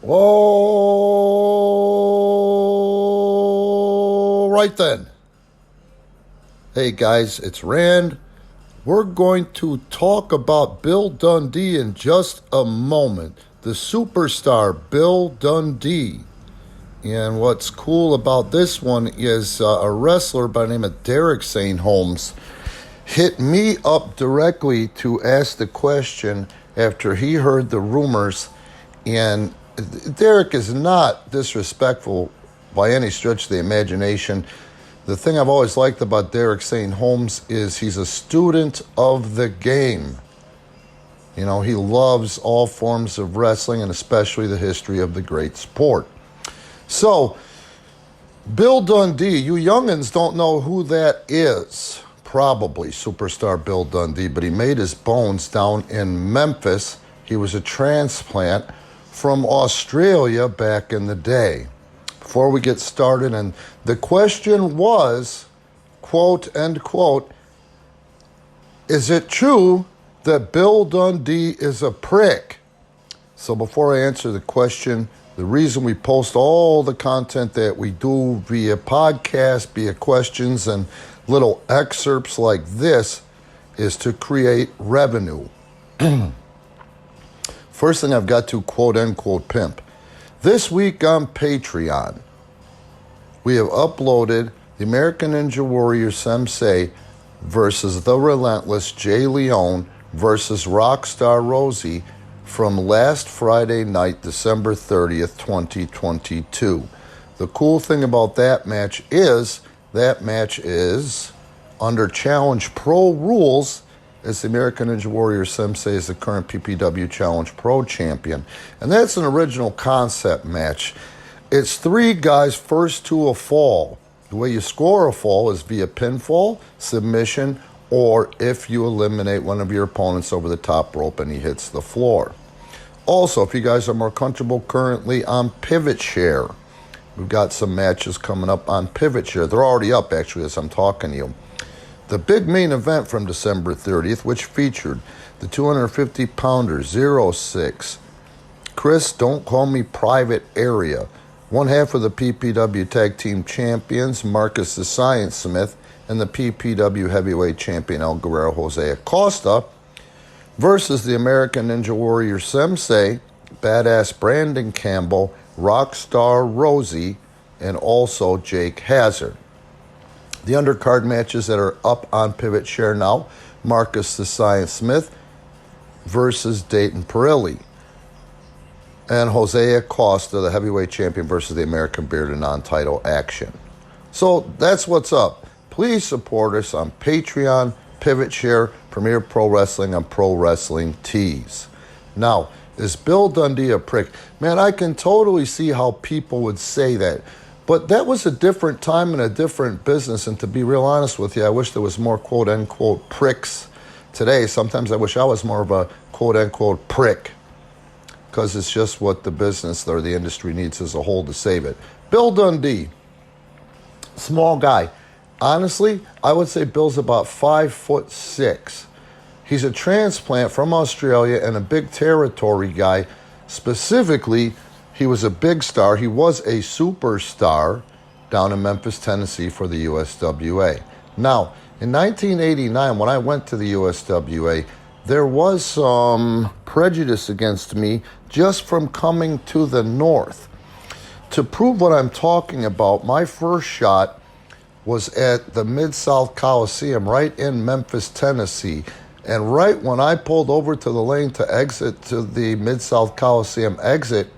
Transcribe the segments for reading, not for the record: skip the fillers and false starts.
All right then. Hey guys, it's Rand. We're going to talk about Bill Dundee in just a moment. The superstar Bill Dundee. And what's cool about this one is a wrestler by the name of Derek St. Holmes hit me up directly to ask the question after he heard the rumors. And Derek is not disrespectful by any stretch of the imagination. The thing I've always liked about Derek St. Holmes is he's a student of the game. You know, he loves all forms of wrestling and especially the history of the great sport. So, Bill Dundee, you youngins don't know who that is. Probably Superstar Bill Dundee, but he made his bones down in Memphis. He was a transplant from Australia back in the day. Before we get started, and the question was, quote, end quote, is it true that Bill Dundee is a prick? So before I answer the question, the reason we post all the content that we do via podcast, via questions, and little excerpts like this is to create revenue. First thing I've got to quote, end quote, pimp. This week on Patreon, we have uploaded the American Ninja Warrior Sensei versus the Relentless Jay Leone versus Rockstar Rosie from last Friday night, December 30th, 2022. The cool thing about that match is under Challenge Pro rules, as the American Ninja Warrior Sensei is the current PPW Challenge Pro champion. And that's an original concept match. It's three guys first to a fall. The way you score a fall is via pinfall, submission, or if you eliminate one of your opponents over the top rope and he hits the floor. Also, if you guys are more comfortable currently on Pivot Share, we've got some matches coming up on Pivot Share. They're already up, actually, as I'm talking to you. The big main event from December 30th, which featured the 250-pounder 06, Chris, don't call me private area, one half of the PPW Tag Team Champions, Marcus the Science Smith, and the PPW Heavyweight Champion El Guerrero Jose Acosta, versus the American Ninja Warrior Sensei, Badass Brandon Campbell, Rockstar Rosie, and also Jake Hazard. The undercard matches that are up on Pivot Share now, Marcus the Science Smith versus Dayton Perilli, and Jose Acosta, the heavyweight champion, versus the American Bearded non-title action. So that's what's up. Please support us on Patreon, Pivot Share, Premier Pro Wrestling, and Pro Wrestling Tees. Now, is Bill Dundee a prick? Man, I can totally see how people would say that. But that was a different time and a different business, and to be real honest with you, I wish there was more quote-unquote pricks today. Sometimes I wish I was more of a quote-unquote prick, because it's just what the business or the industry needs as a whole to save it. Bill Dundee, small guy. Honestly, I would say Bill's about 5'6". He's a transplant from Australia and a big territory guy. Specifically, he was a big star. He was a superstar down in Memphis, Tennessee for the USWA. Now, in 1989, when I went to the USWA, there was some prejudice against me just from coming to the North. To prove what I'm talking about, my first shot was at the Mid-South Coliseum right in Memphis, Tennessee. And right when I pulled over to the lane to exit to the Mid-South Coliseum exit,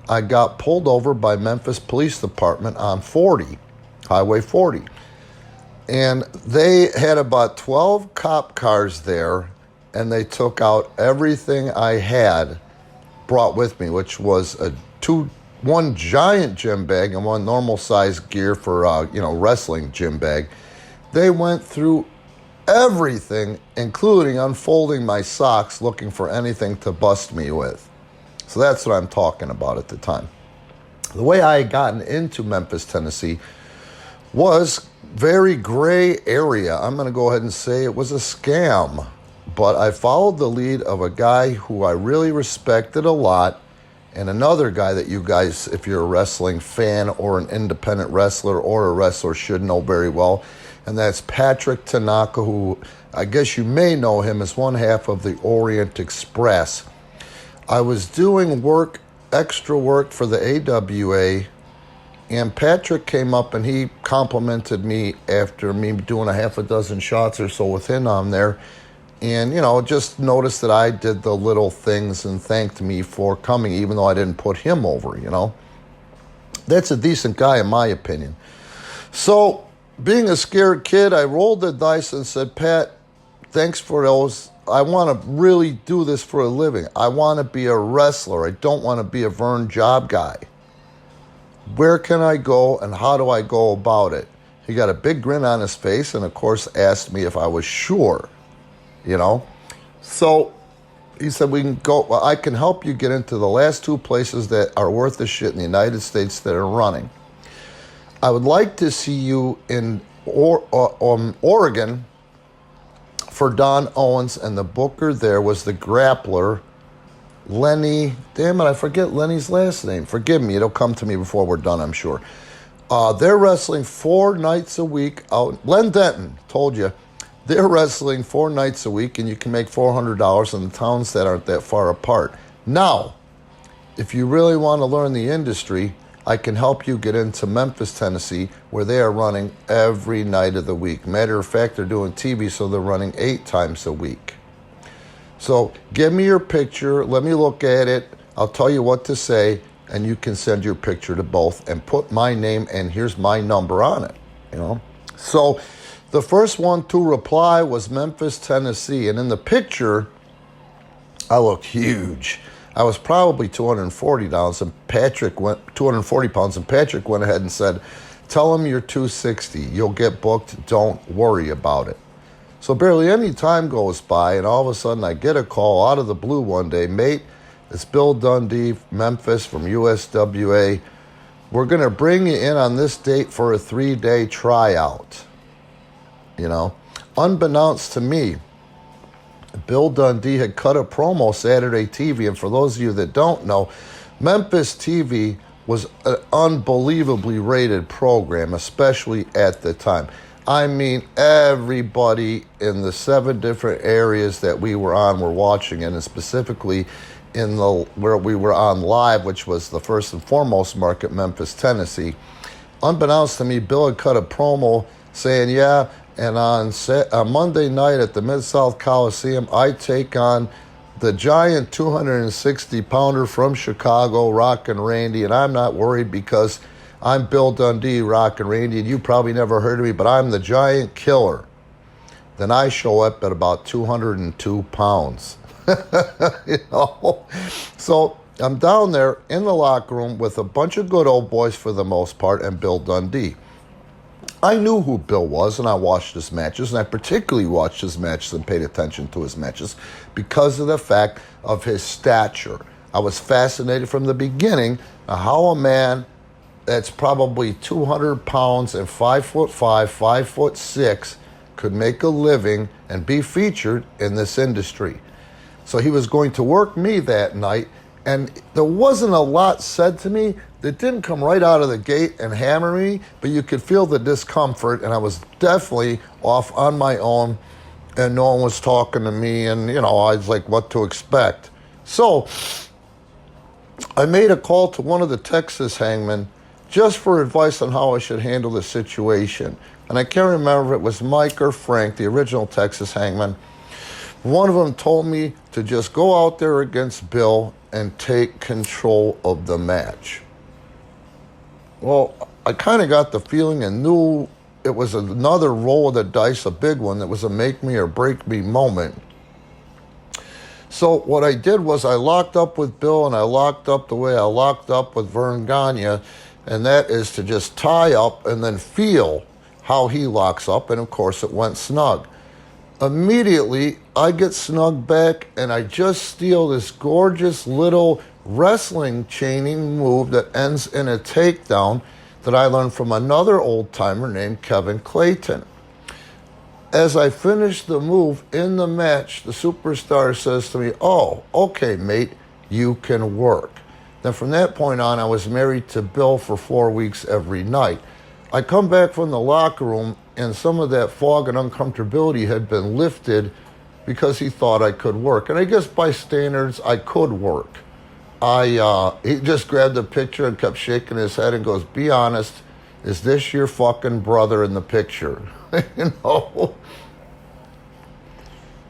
I got pulled over by Memphis Police Department on 40, Highway 40. And they had about 12 cop cars there, and they took out everything I had brought with me, which was one giant gym bag and one normal size gear for wrestling gym bag. They went through everything, including unfolding my socks, looking for anything to bust me with. So that's what I'm talking about at the time. The way I had gotten into Memphis, Tennessee was very gray area. I'm going to go ahead and say it was a scam. But I followed the lead of a guy who I really respected a lot, And another guy that you guys, if you're a wrestling fan or an independent wrestler or a wrestler, should know very well. And that's Patrick Tanaka, who I guess you may know him as one half of the Orient Express. I was doing extra work for the AWA, and Patrick came up and he complimented me after me doing a half a dozen shots or so with him on there. And, just noticed that I did the little things and thanked me for coming, even though I didn't put him over, That's a decent guy, in my opinion. So, being a scared kid, I rolled the dice and said, Pat, thanks for those. I want to really do this for a living. I want to be a wrestler. I don't want to be a Vern job guy. Where can I go and how do I go about it? He got a big grin on his face and, of course, asked me if I was sure. So he said, we can go. Well, I can help you get into the last two places that are worth the shit in the United States that are running. I would like to see you in Oregon for Don Owens, and the booker there was the grappler, Lenny. Damn it, I forget Lenny's last name. Forgive me, it'll come to me before we're done, I'm sure. They're wrestling 4 nights a week out. Len Denton told you. They're wrestling 4 nights a week, and you can make $400 in the towns that aren't that far apart. Now, if you really want to learn the industry, I can help you get into Memphis, Tennessee, where they are running every night of the week. Matter of fact, they're doing TV, so they're running 8 times a week. So give me your picture. Let me look at it. I'll tell you what to say, and you can send your picture to both and put my name and here's my number on it. So the first one to reply was Memphis, Tennessee. And in the picture, I looked huge. I was probably 240 pounds, and Patrick went ahead and said, tell him you're 260. You'll get booked. Don't worry about it. So barely any time goes by, and all of a sudden I get a call out of the blue one day. Mate, it's Bill Dundee, Memphis from USWA. We're going to bring you in on this date for a 3-day tryout. Unbeknownst to me, Bill Dundee had cut a promo Saturday TV, and for those of you that don't know, Memphis TV was an unbelievably rated program, especially at the time. I mean, everybody in the 7 different areas that we were on were watching it, and specifically in where we were on live, which was the first and foremost market, Memphis, Tennessee. Unbeknownst to me, Bill had cut a promo saying, yeah, and on Monday night at the Mid-South Coliseum, I take on the giant 260-pounder from Chicago, Rockin' Randy, and I'm not worried because I'm Bill Dundee, Rockin' Randy, and you probably never heard of me, but I'm the giant killer. Then I show up at about 202 pounds. So I'm down there in the locker room with a bunch of good old boys for the most part and Bill Dundee. I knew who Bill was, and I watched his matches, and I particularly watched his matches and paid attention to his matches because of the fact of his stature. I was fascinated from the beginning of how a man that's probably 200 pounds and 5'5", 5'6", could make a living and be featured in this industry. So he was going to work me that night, and there wasn't a lot said to me that didn't come right out of the gate and hammer me, but you could feel the discomfort, and I was definitely off on my own, and no one was talking to me, and, I was like, what to expect. So I made a call to one of the Texas hangmen just for advice on how I should handle the situation. And I can't remember if it was Mike or Frank, the original Texas hangman. One of them told me to just go out there against Bill and take control of the match. Well, I kind of got the feeling and knew it was another roll of the dice, a big one, that was a make me or break me moment. So what I did was I locked up with Bill, and I locked up the way I locked up with Vern Gagne, and that is to just tie up and then feel how he locks up, and of course it went snug. Immediately, I get snug back, and I just steal this gorgeous little wrestling chaining move that ends in a takedown that I learned from another old-timer named Kevin Clayton. As I finish the move in the match, the superstar says to me, oh, okay, mate, you can work. Then from that point on, I was married to Bill for 4 weeks every night. I come back from the locker room, and some of that fog and uncomfortability had been lifted because he thought I could work. And I guess by standards, I could work. He just grabbed a picture and kept shaking his head and goes, "Be honest, is this your fucking brother in the picture?" You know?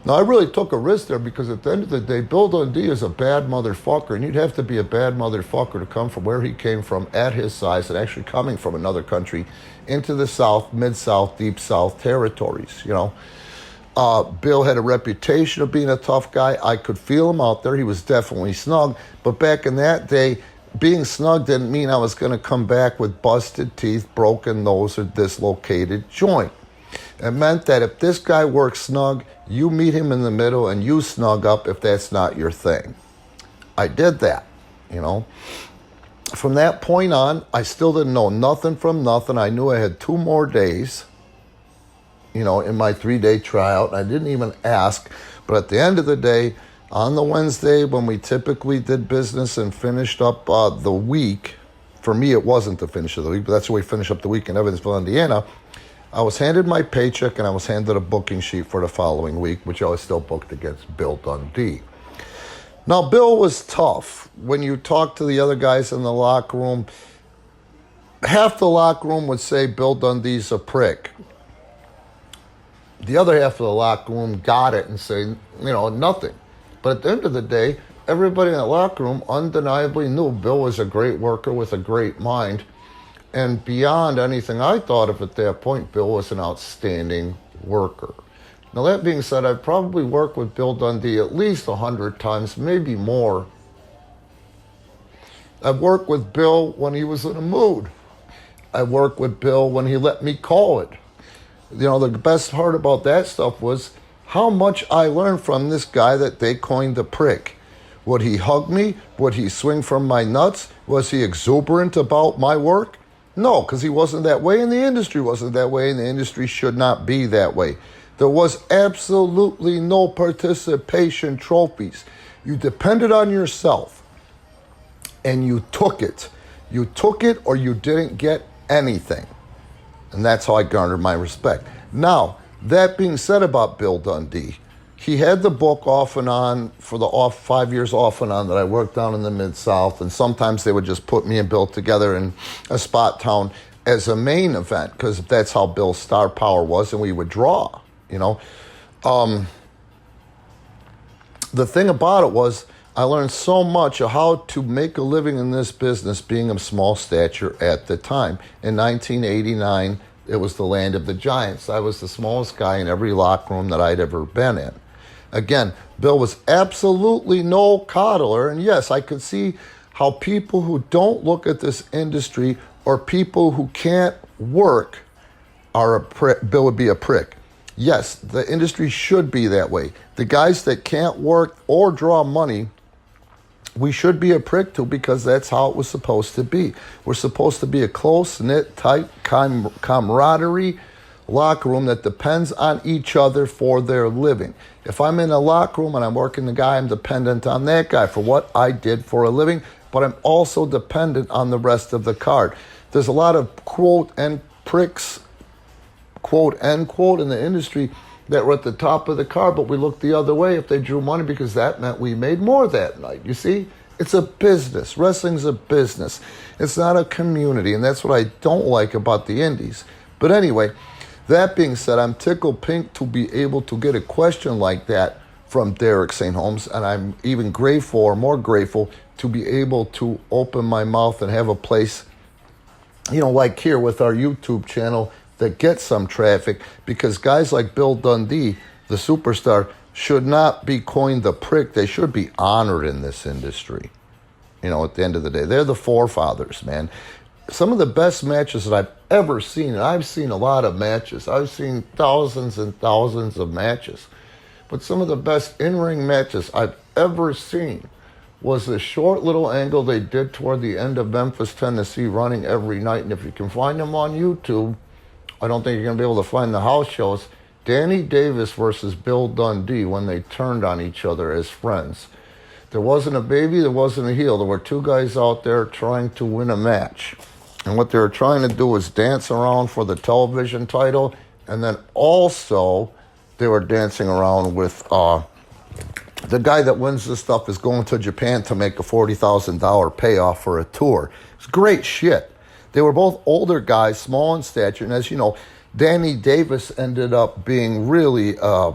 Now, I really took a risk there because at the end of the day, Bill Dundee is a bad motherfucker, and you'd have to be a bad motherfucker to come from where he came from at his size and actually coming from another country into the South, Mid-South, Deep South territories, you know. Bill had a reputation of being a tough guy. I could feel him out there. He was definitely snug. But back in that day, being snug didn't mean I was going to come back with busted teeth, broken nose, or dislocated joint. It meant that if this guy works snug, you meet him in the middle and you snug up if that's not your thing. I did that, you know. From that point on, I still didn't know nothing from nothing. I knew I had 2 more days, you know, in my 3-day tryout. I didn't even ask. But at the end of the day, on the Wednesday when we typically did business and finished up the week, for me it wasn't the finish of the week, but that's where we finished up the week in Evansville, Indiana, I was handed my paycheck and I was handed a booking sheet for the following week, which I was still booked against Bill Dundee. Now, Bill was tough. When you talk to the other guys in the locker room, half the locker room would say Bill Dundee's a prick. The other half of the locker room got it and say, you know, nothing. But at the end of the day, everybody in the locker room undeniably knew Bill was a great worker with a great mind. And beyond anything I thought of at that point, Bill was an outstanding worker. Now, that being said, I've probably worked with Bill Dundee at least 100 times, maybe more. I've worked with Bill when he was in a mood. I worked with Bill when he let me call it. You know, the best part about that stuff was how much I learned from this guy that they coined the prick. Would he hug me? Would he swing from my nuts? Was he exuberant about my work? No, because he wasn't that way, and the industry wasn't that way, and the industry should not be that way. There was absolutely no participation trophies. You depended on yourself, and you took it. You took it or you didn't get anything. And that's how I garnered my respect. Now, that being said about Bill Dundee, he had the book off and on for the 5 years off and on that I worked down in the Mid-South, and sometimes they would just put me and Bill together in a spot town as a main event because that's how Bill's star power was, and we would draw, you know. The thing about it was I learned so much of how to make a living in this business being of small stature at the time. In 1989, it was the land of the giants. I was the smallest guy in every locker room that I'd ever been in. Again, Bill was absolutely no coddler, and yes, I could see how people who don't look at this industry or people who can't work are a prick. Bill would be a prick. Yes, the industry should be that way. The guys that can't work or draw money, we should be a prick to because that's how it was supposed to be. We're supposed to be a close-knit, tight camaraderie locker room that depends on each other for their living. If I'm in a locker room and I'm working the guy, I'm dependent on that guy for what I did for a living, but I'm also dependent on the rest of the card. There's a lot of quote and pricks, quote end quote, in the industry that were at the top of the card, but we looked the other way if they drew money because that meant we made more that night. You see, it's a business. Wrestling's a business. It's not a community, and that's what I don't like about the indies. But anyway, that being said, I'm tickled pink to be able to get a question like that from Derek St. Holmes, and I'm even grateful or more grateful to be able to open my mouth and have a place, you know, like here with our YouTube channel that gets some traffic, because guys like Bill Dundee, the superstar, should not be coined the prick. They should be honored in this industry. You know, at the end of the day, they're the forefathers, man. Some of the best matches that I've ever seen, and I've seen a lot of matches. I've seen thousands and thousands of matches. But some of the best in-ring matches I've ever seen was the short little angle they did toward the end of Memphis, Tennessee, running every night. And if you can find them on YouTube, I don't think you're going to be able to find the house shows. Danny Davis versus Bill Dundee when they turned on each other as friends. There wasn't a baby, there wasn't a heel. There were two guys out there trying to win a match. And what they were trying to do was dance around for the television title, and then also they were dancing around with the guy that wins this stuff is going to Japan to make a $40,000 payoff for a tour. It's great shit. They were both older guys, small in stature, and as you know, Danny Davis ended up being really an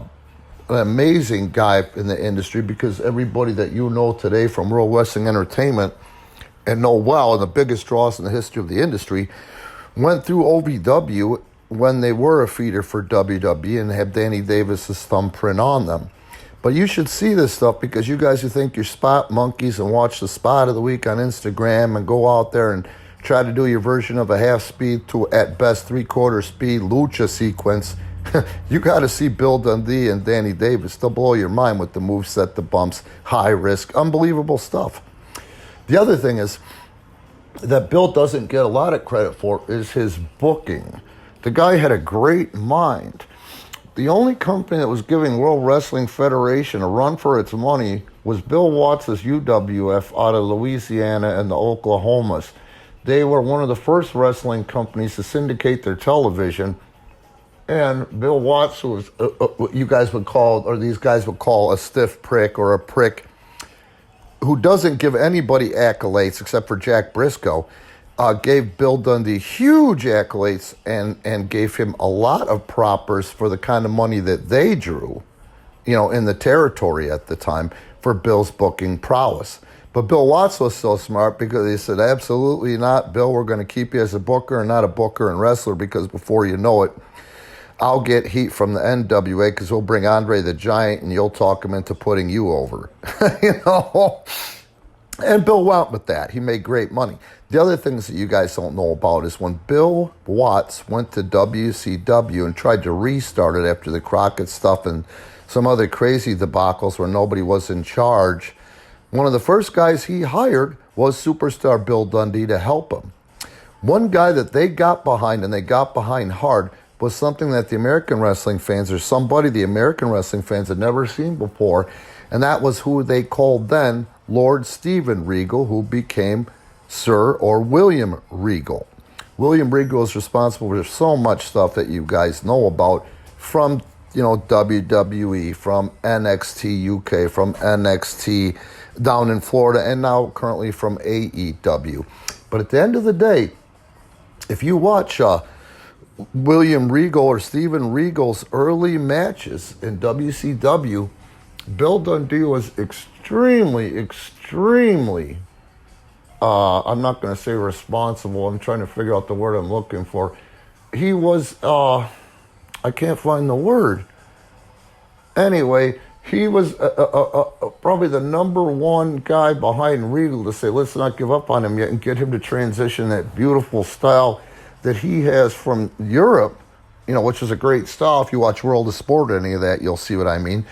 amazing guy in the industry, because everybody that you know today from World Wrestling Entertainment and know well, and the biggest draws in the history of the industry, went through OVW when they were a feeder for WWE and had Danny Davis's thumbprint on them. But you should see this stuff, because you guys who think you're spot monkeys and watch the spot of the week on Instagram and go out there and try to do your version of a half speed to at best 3/4 speed lucha sequence, you got to see Bill Dundee and Danny Davis. They'll blow your mind with the moveset, the bumps, high risk, unbelievable stuff. The other thing is that Bill doesn't get a lot of credit for is his booking. The guy had a great mind. The only company that was giving World Wrestling Federation a run for its money was Bill Watts' UWF out of Louisiana and the Oklahomas. They were one of the first wrestling companies to syndicate their television. And Bill Watts, who was what you guys would call, or these guys would call, a stiff prick or a prick who doesn't give anybody accolades except for Jack Briscoe, gave Bill Dundee huge accolades and gave him a lot of propers for the kind of money that they drew, in the territory at the time for Bill's booking prowess. But Bill Watts was so smart, because he said, absolutely not, Bill, we're going to keep you as a booker and not a booker and wrestler, because before you know it, I'll get heat from the NWA, because we'll bring Andre the Giant and you'll talk him into putting you over. And Bill went with that. He made great money. The other things that you guys don't know about is when Bill Watts went to WCW and tried to restart it after the Crockett stuff and some other crazy debacles where nobody was in charge, one of the first guys he hired was Superstar Bill Dundee to help him. One guy that they got behind, and they got behind hard, was something that the American wrestling fans, or somebody the American wrestling fans had never seen before, and that was who they called then Lord Steven Regal, who became Sir or William Regal. William Regal is responsible for so much stuff that you guys know about from WWE, from NXT UK, from NXT down in Florida, and now currently from AEW. But at the end of the day, if you watch William Regal or Steven Regal's early matches in WCW, Bill Dundee was extremely, I'm not going to say responsible. I'm trying to figure out the word I'm looking for. He was, I can't find the word. Anyway, he was probably the number one guy behind Regal to say, let's not give up on him yet and get him to transition that beautiful style that he has from Europe, which is a great style. If you watch World of Sport or any of that, you'll see what I mean.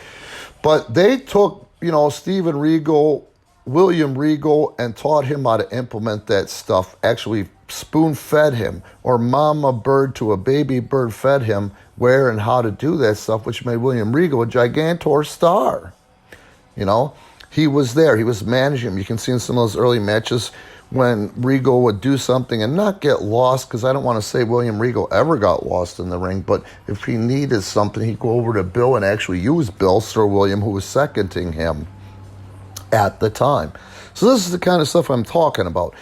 But they took, Steven Regal, William Regal, and taught him how to implement that stuff, actually spoon-fed him, or mama bird to a baby bird fed him where and how to do that stuff, which made William Regal a gigantor star. He was there. He was managing him. You can see in some of those early matches when Regal would do something and not get lost, because I don't want to say William Regal ever got lost in the ring, but if he needed something, he'd go over to Bill and actually use Bill, Sir William, who was seconding him at the time. So this is the kind of stuff I'm talking about.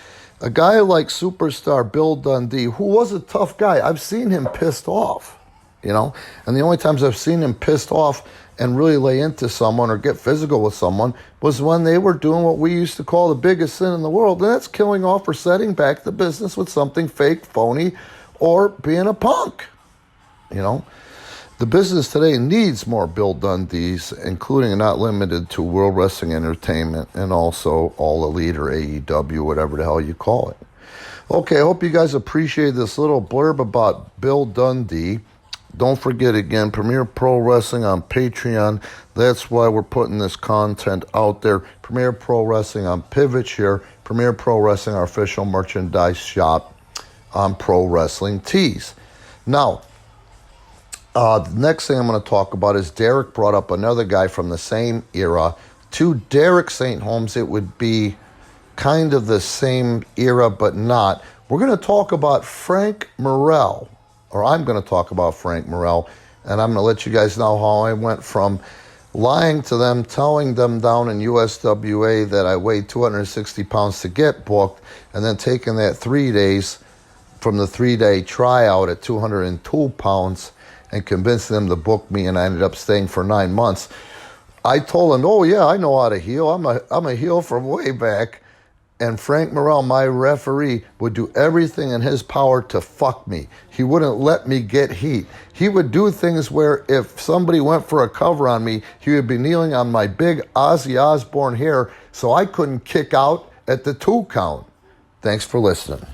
A guy like Superstar Bill Dundee, who was a tough guy, I've seen him pissed off, and the only times I've seen him pissed off and really lay into someone or get physical with someone was when they were doing what we used to call the biggest sin in the world, and that's killing off or setting back the business with something fake, phony, or being a punk. The business today needs more Bill Dundees, including and not limited to World Wrestling Entertainment and also All Elite or AEW, whatever the hell you call it. Okay, I hope you guys appreciate this little blurb about Bill Dundee. Don't forget, again, Premier Pro Wrestling on Patreon. That's why we're putting this content out there. Premier Pro Wrestling on Pivot here. Premier Pro Wrestling, our official merchandise shop on Pro Wrestling Tees. Now, the next thing I'm going to talk about is Derek brought up another guy from the same era, to Derek St. Holmes, it would be kind of the same era, but not. We're going to talk about Frank Morrell, or I'm going to talk about Frank Morrell, and I'm going to let you guys know how I went from lying to them, telling them down in USWA that I weighed 260 pounds to get booked, and then taking that 3 days from the 3-day tryout at 202 pounds and convincing them to book me, and I ended up staying for 9 months. I told them, oh yeah, I know how to heal. I'm a heel from way back. And Frank Morrell, my referee, would do everything in his power to fuck me. He wouldn't let me get heat. He would do things where if somebody went for a cover on me, he would be kneeling on my big Ozzy Osbourne hair so I couldn't kick out at the 2 count. Thanks for listening.